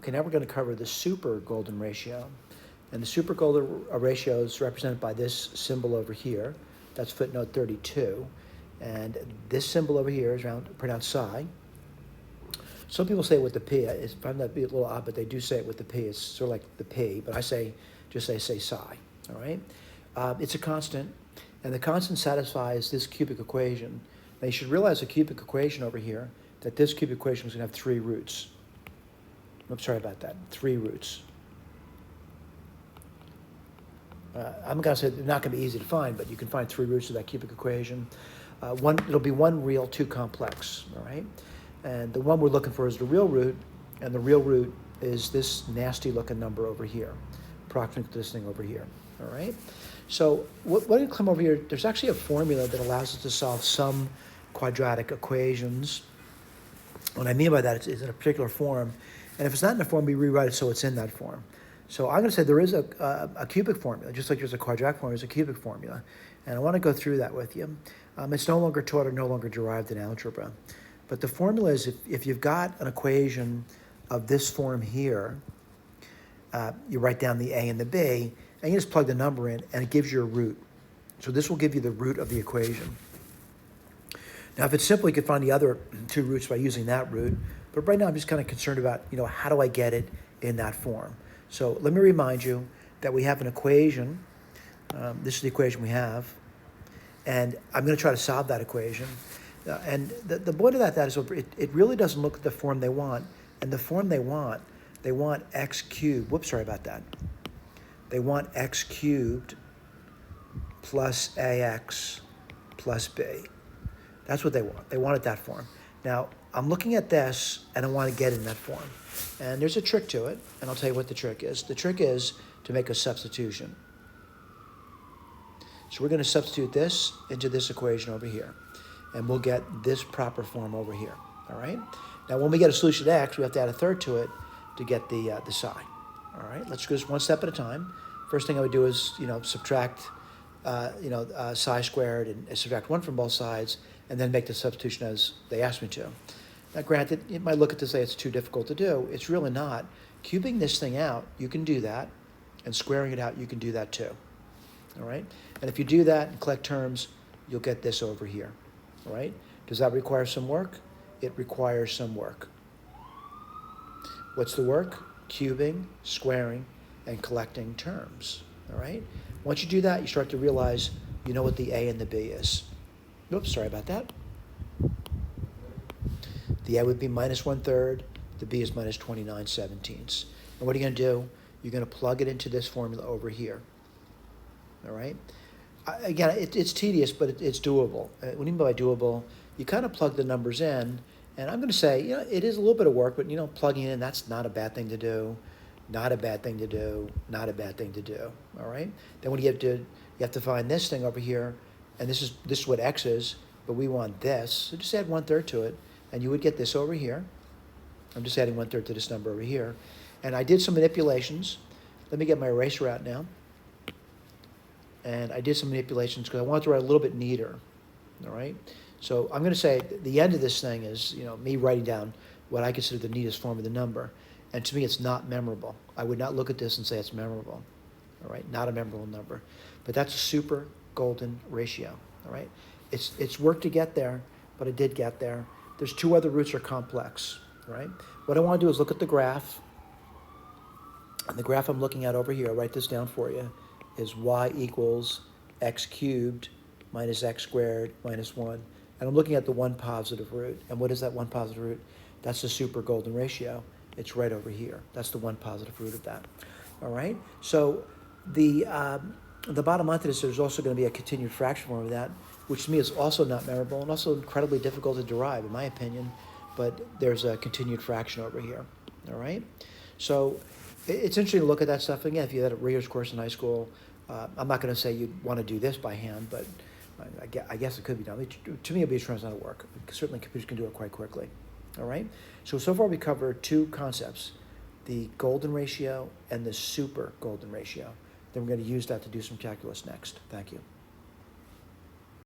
Okay, now we're going to cover the super golden ratio. And the super golden ratio is represented by this symbol over here. That's footnote 32. And this symbol over here is pronounced psi. Some people say it with the P. I find that to be a little odd, but they do say it with the P. It's sort of like the P, but I just say psi, all right? It's a constant, and the constant satisfies this cubic equation. Now you should realize the cubic equation over here, that this cubic equation is going to have 3 roots. Oops, sorry about that, 3 roots. I'm going to say they're not going to be easy to find, but you can find 3 roots of that cubic equation. It'll be 1 real, 2 complex, all right? And the one we're looking for is the real root, and the real root is this nasty looking number over here, approximately this thing over here, all right? So what did come over here? There's actually a formula that allows us to solve some quadratic equations. What I mean by that is in a particular form, and if it's not in a form, we rewrite it so it's in that form. So I'm going to say there is a cubic formula, just like there's a quadratic formula, there's a cubic formula, and I want to go through that with you. It's no longer taught or no longer derived in algebra. But the formula is if you've got an equation of this form here, you write down the A and the B, and you just plug the number in, and it gives you a root. So this will give you the root of the equation. Now, if it's simple, you can find the other 2 roots by using that root. But right now, I'm just kind of concerned about, how do I get it in that form? So let me remind you that we have an equation. This is the equation we have. And I'm going to try to solve that equation. And the point of that is it really doesn't look at the form they want. And the form they want x cubed. Whoops, sorry about that. They want x cubed plus ax plus b. That's what they want. They want it that form. Now, I'm looking at this, and I want to get in that form. And there's a trick to it, and I'll tell you what the trick is. The trick is to make a substitution. So we're going to substitute this into this equation over here. And we'll get this proper form over here, all right? Now, when we get a solution to x, we have to add a third to it to get the psi, all right? Let's go just one step at a time. First thing I would do is, subtract, psi squared and subtract 1 from both sides, and then make the substitution as they asked me to. Now, granted, you might look at this and say it's too difficult to do. It's really not. Cubing this thing out, you can do that, and squaring it out, you can do that too, all right? And if you do that and collect terms, you'll get this over here. All right? Does that require some work? It requires some work. What's the work? Cubing, squaring, and collecting terms. All right? Once you do that, you start to realize you know what the A and the B is. Oops, sorry about that. The A would be minus 1/3. The B is minus 29/17. And what are you going to do? You're going to plug it into this formula over here. All right? Again, it's tedious, but it's doable. What do you mean by doable? You kind of plug the numbers in, and I'm going to say, it is a little bit of work, but, plugging in, that's not a bad thing to do, not a bad thing to do, not a bad thing to do, all right? Then what you have to find this thing over here, and this is what x is, but we want this, so just add 1/3 to it, and you would get this over here. I'm just adding 1/3 to this number over here. And I did some manipulations. Let me get my eraser out now. And I did some manipulations because I wanted to write a little bit neater, all right? So I'm going to say the end of this thing is, me writing down what I consider the neatest form of the number. And to me, it's not memorable. I would not look at this and say it's memorable, all right? Not a memorable number. But that's a super golden ratio, all right? It's work to get there, but I did get there. There's 2 other roots are complex, all right? What I want to do is look at the graph. And the graph I'm looking at over here, I'll write this down for you, is y equals x cubed minus x squared minus 1. And I'm looking at the 1 positive root. And what is that 1 positive root? That's the super golden ratio. It's right over here. That's the 1 positive root of that. All right? So the bottom line to this, there's also going to be a continued fraction form of that, which to me is also not memorable and also incredibly difficult to derive, in my opinion. But there's a continued fraction over here. All right? So it's interesting to look at that stuff. Again, if you had a rigorous course in high school, I'm not going to say you'd want to do this by hand, but I guess it could be done. To me, it'd be a tremendous amount of work. Certainly, computers can do it quite quickly. All right? So far, we covered 2 concepts, the golden ratio and the super golden ratio. Then we're going to use that to do some calculus next. Thank you.